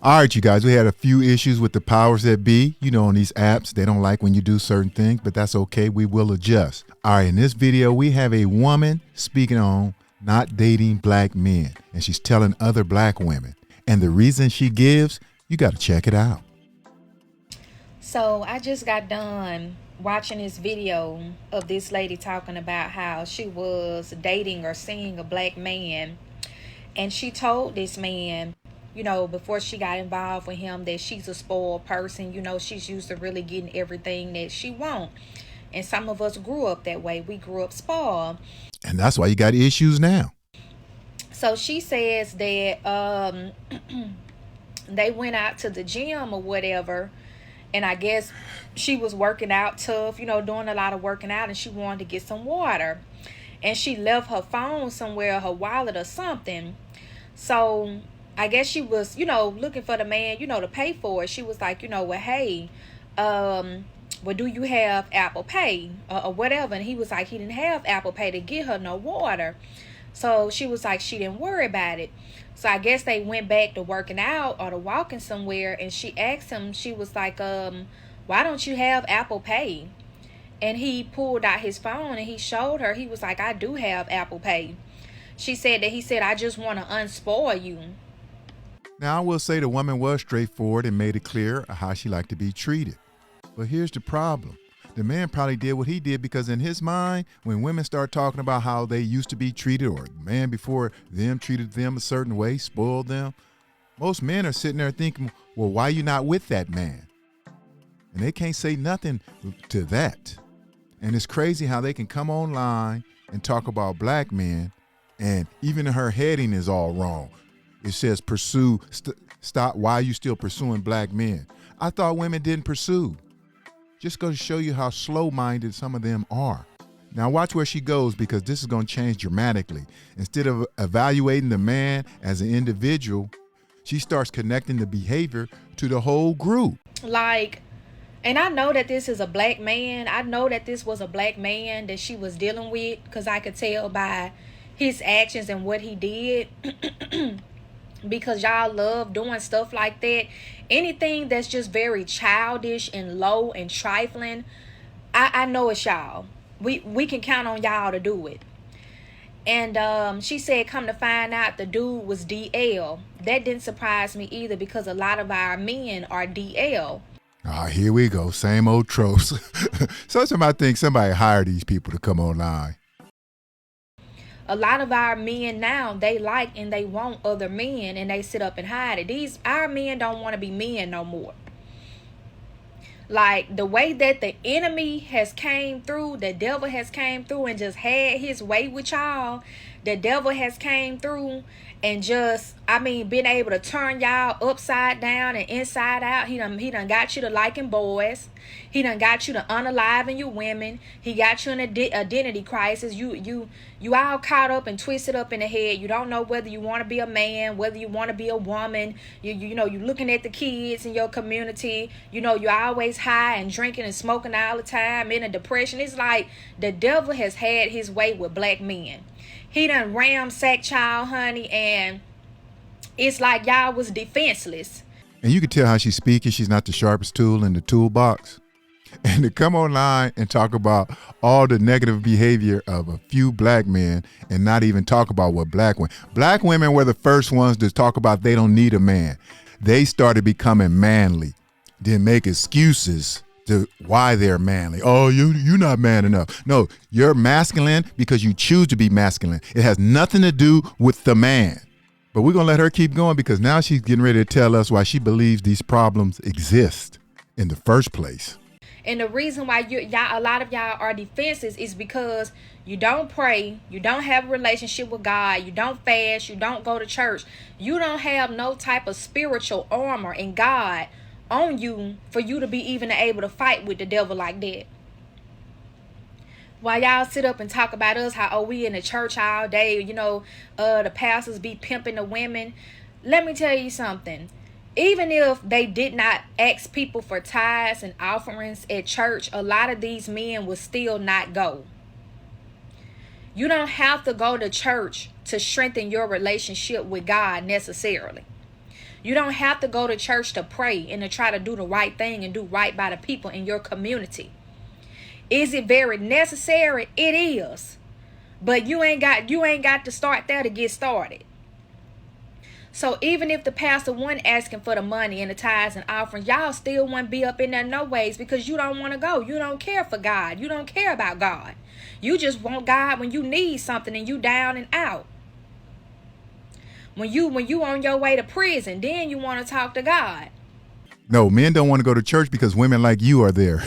All right, you guys, we had a few issues with the powers that be. You know, on these apps, they don't like when you do certain things, but that's okay. We will adjust. All right, in this video, we have a woman speaking on not dating black men, and she's telling other black women. And the reason she gives, you got to check it out. So I just got done watching this video of this lady talking about how she was dating or seeing a black man. And she told this man, before she got involved with him, that she's a spoiled person. She's used to really getting everything that she wants. And some of us grew up that way. We grew up spoiled. And that's why you got issues now. So she says that they went out to the gym or whatever. And I guess she was working out tough, doing a lot of working out. And she wanted to get some water. And she left her phone somewhere, her wallet or something. So I guess she was, looking for the man, to pay for it. She was like, well, hey, do you have Apple Pay or whatever? And he was like, he didn't have Apple Pay to get her no water. So she was like, she didn't worry about it. So I guess they went back to working out or to walking somewhere. And she asked him, she was like, why don't you have Apple Pay? And he pulled out his phone and he showed her. He was like, I do have Apple Pay. She said that he said, I just want to unspoil you. Now, I will say the woman was straightforward and made it clear how she liked to be treated. But here's the problem. The man probably did what he did because in his mind, when women start talking about how they used to be treated or the man before them treated them a certain way, spoiled them, most men are sitting there thinking, well, why you not with that man? And they can't say nothing to that. And it's crazy how they can come online and talk about black men, and even her heading is all wrong. It says pursue, stop, why are you still pursuing black men? I thought women didn't pursue. Just going to show you how slow-minded some of them are. Now watch where she goes because this is going to change dramatically. Instead of evaluating the man as an individual, she starts connecting the behavior to the whole group. And I know that this is a black man. I know that this was a black man that she was dealing with because I could tell by his actions and what he did. Because y'all love doing stuff like that. Anything that's just very childish and low and trifling, I know it's y'all. We can count on y'all to do it. And she said, come to find out, the dude was DL. That didn't surprise me either because a lot of our men are DL. Here we go. Same old tropes. Sometimes I think somebody hired these people to come online. A lot of our men now, they like and they want other men and they sit up and hide it. Our men don't want to be men no more. Like the way that the enemy has came through, the devil has came through and just had his way with y'all. The devil has came through and just, been able to turn y'all upside down and inside out. He done got you to liking boys. He done got you to unaliving your women. He got you in an identity crisis. You all caught up and twisted up in the head. You don't know whether you want to be a man, whether you want to be a woman. You looking at the kids in your community. You're always high and drinking and smoking all the time, in a depression. It's like the devil has had his way with black men. He done ramsacked y'all, honey, and it's like y'all was defenseless. And you can tell how she's speaking. She's not the sharpest tool in the toolbox. And to come online and talk about all the negative behavior of a few black men and not even talk about what black women were the first ones to talk about they don't need a man. They started becoming manly, then make excuses to why they're manly. Oh, you're not man enough. No, you're masculine because you choose to be masculine. It has nothing to do with the man. But we're going to let her keep going because now she's getting ready to tell us why she believes these problems exist in the first place. And the reason why a lot of y'all are defenses is because you don't pray, you don't have a relationship with God, you don't fast, you don't go to church. You don't have no type of spiritual armor in God on you for you to be even able to fight with the devil like that. While y'all sit up and talk about us, how we in the church all day, the pastors be pimping the women. Let me tell you something. Even if they did not ask people for tithes and offerings at church, a lot of these men will still not go. You don't have to go to church to strengthen your relationship with God necessarily. You don't have to go to church to pray and to try to do the right thing and do right by the people in your community. Is it very necessary? It is. But you ain't got to start there to get started. So even if the pastor wasn't asking for the money and the tithes and offerings, y'all still wouldn't be up in there no ways, because you don't want to go. You don't care for God. You don't care about God. You just want God when you need something and you down and out. When you on your way to prison, then you want to talk to God. No, men don't want to go to church because women like you are there.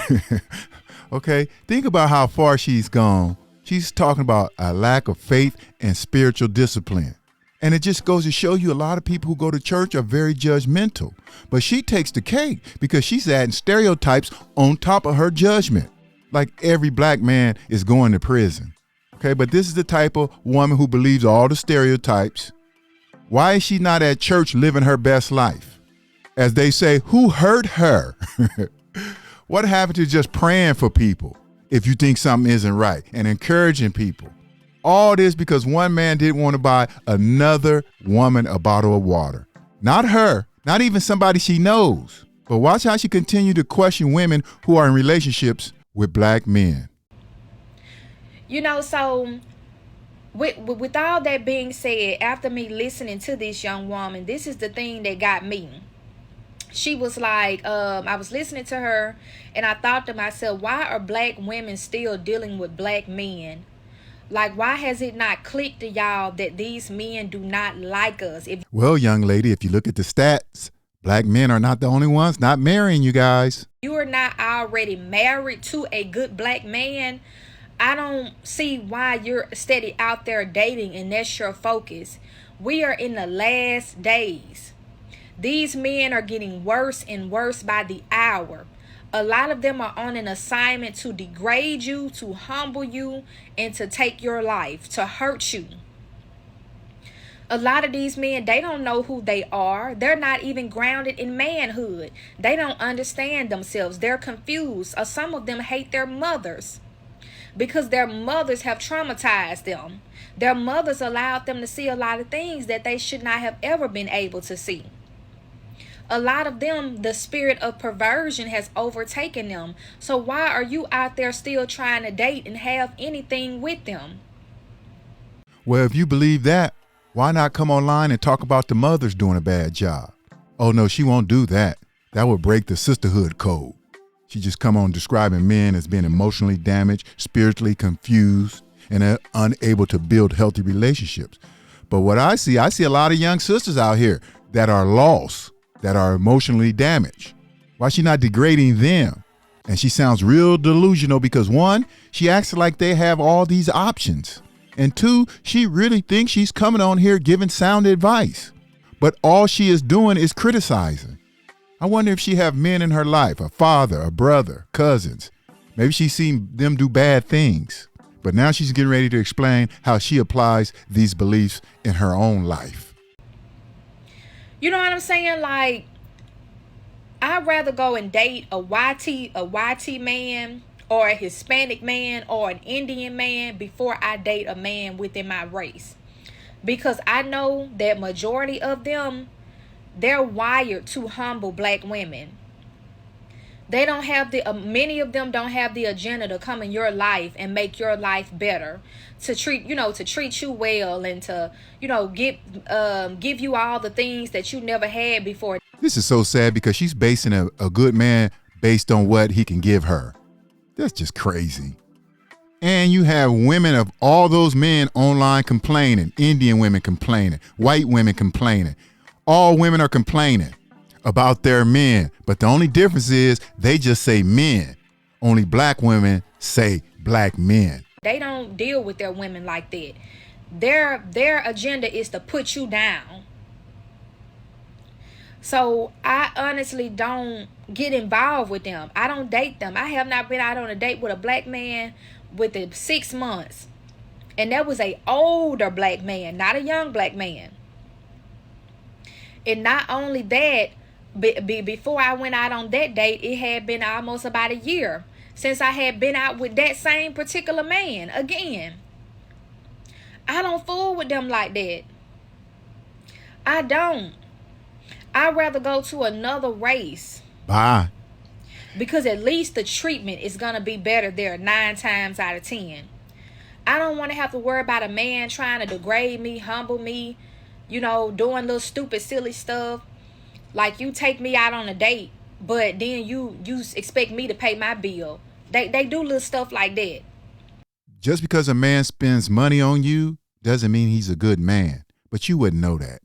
Okay, think about how far she's gone. She's talking about a lack of faith and spiritual discipline. And it just goes to show you a lot of people who go to church are very judgmental. But she takes the cake because she's adding stereotypes on top of her judgment. Like every black man is going to prison. Okay, but this is the type of woman who believes all the stereotypes. Why is she not at church living her best life? As they say, who hurt her? What happened to just praying for people if you think something isn't right and encouraging people? All this because one man didn't want to buy another woman a bottle of water. Not her, not even somebody she knows. But watch how she continued to question women who are in relationships with black men. So with all that being said, after me listening to this young woman, this is the thing that got me. She was like, I was listening to her and I thought to myself, why are black women still dealing with black men? Like, why has it not clicked to y'all that these men do not like us? Well, young lady, if you look at the stats, black men are not the only ones not marrying, you guys. You are not already married to a good black man. I don't see why you're steady out there dating and that's your focus. We are in the last days. These men are getting worse and worse by the hour. A lot of them are on an assignment to degrade you, to humble you, and to take your life, to hurt you. A lot of these men, they don't know who they are. They're not even grounded in manhood. They don't understand themselves. They're confused. Or some of them hate their mothers because their mothers have traumatized them. Their mothers allowed them to see a lot of things that they should not have ever been able to see. A lot of them, the spirit of perversion has overtaken them. So why are you out there still trying to date and have anything with them? Well, if you believe that, why not come online and talk about the mothers doing a bad job? Oh, no, she won't do that. That would break the sisterhood code. She just come on describing men as being emotionally damaged, spiritually confused, and unable to build healthy relationships. But what I see a lot of young sisters out here that are lost, that are emotionally damaged. Why is she not degrading them? And she sounds real delusional because one, she acts like they have all these options. And two, she really thinks she's coming on here giving sound advice. But all she is doing is criticizing. I wonder if she have men in her life, a father, a brother, cousins. Maybe she's seen them do bad things. But now she's getting ready to explain how she applies these beliefs in her own life. You know what I'm saying? Like, I'd rather go and date a YT man or a Hispanic man or an Indian man before I date a man within my race. Because I know that majority of them, they're wired to humble black women. They don't have many of them don't have the agenda to come in your life and make your life better, to treat you well and to, give you all the things that you never had before. This is so sad because she's basing a good man based on what he can give her. That's just crazy. And you have women of all those men online complaining, Indian women complaining, white women complaining. All women are complaining about their men, but the only difference is they just say men. Only black women say black men. They don't deal with their women like that. Their agenda is to put you down. So I honestly don't get involved with them. I don't date them. I have not been out on a date with a black man within 6 months, and that was a older black man, not a young black man. And not only that, before I went out on that date, it had been almost about a year since I had been out with that same particular man again. I don't fool with them like that. I don't. I'd rather go to another race Bye. because at least the treatment is going to be better there 9 times out of 10. I don't want to have to worry about a man trying to degrade me, humble me, doing little stupid, silly stuff. Like you take me out on a date, but then you expect me to pay my bill. They do little stuff like that. Just because a man spends money on you doesn't mean he's a good man. But you wouldn't know that.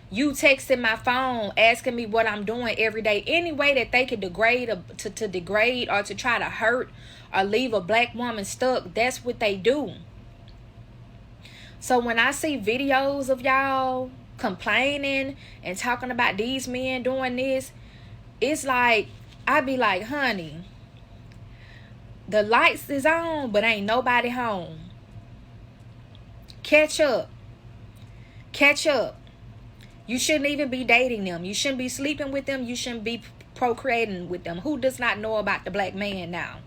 You texting my phone asking me what I'm doing every day. Any way that they could degrade to degrade or to try to hurt or leave a black woman stuck, that's what they do. So when I see videos of y'all complaining and talking about these men doing this, it's like, I be like, honey, the lights is on, but ain't nobody home. Catch up. Catch up. You shouldn't even be dating them. You shouldn't be sleeping with them. You shouldn't be procreating with them. Who does not know about the black man now?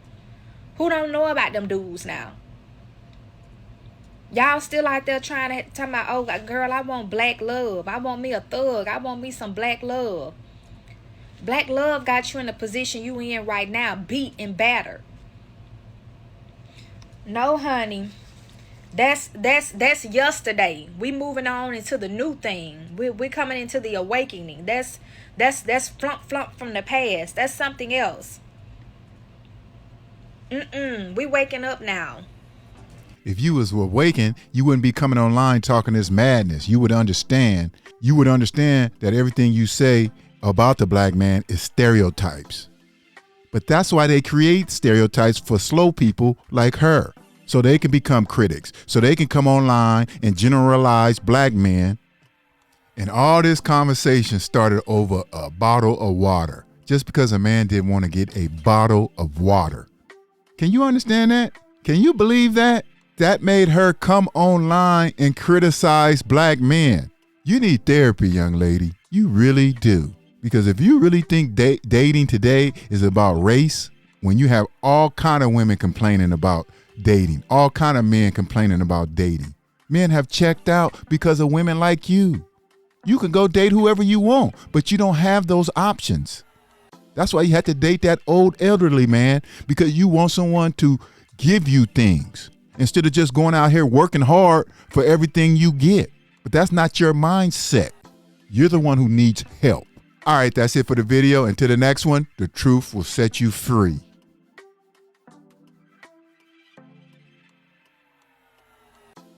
Who don't know about them dudes now? Y'all still out there trying to tell me, oh, girl, I want black love. I want me a thug. I want me some black love. Black love got you in the position you in right now, beat and battered. No, honey. That's yesterday. We moving on into the new thing. We're coming into the awakening. That's flump from the past. That's something else. We waking up now. If you was awakened, you wouldn't be coming online talking this madness. You would understand. You would understand that everything you say about the black man is stereotypes. But that's why they create stereotypes for slow people like her. So they can become critics. So they can come online and generalize black men. And all this conversation started over a bottle of water. Just because a man didn't want to get a bottle of water. Can you understand that? Can you believe that? That made her come online and criticize black men. You need therapy, young lady. You really do. Because if you really think dating today is about race, when you have all kind of women complaining about dating, all kind of men complaining about dating, men have checked out because of women like you. You can go date whoever you want, but you don't have those options. That's why you had to date that old elderly man, because you want someone to give you things instead of just going out here working hard for everything you get. But that's not your mindset. You're the one who needs help. All right, that's it for the video. Until the next one, the truth will set you free.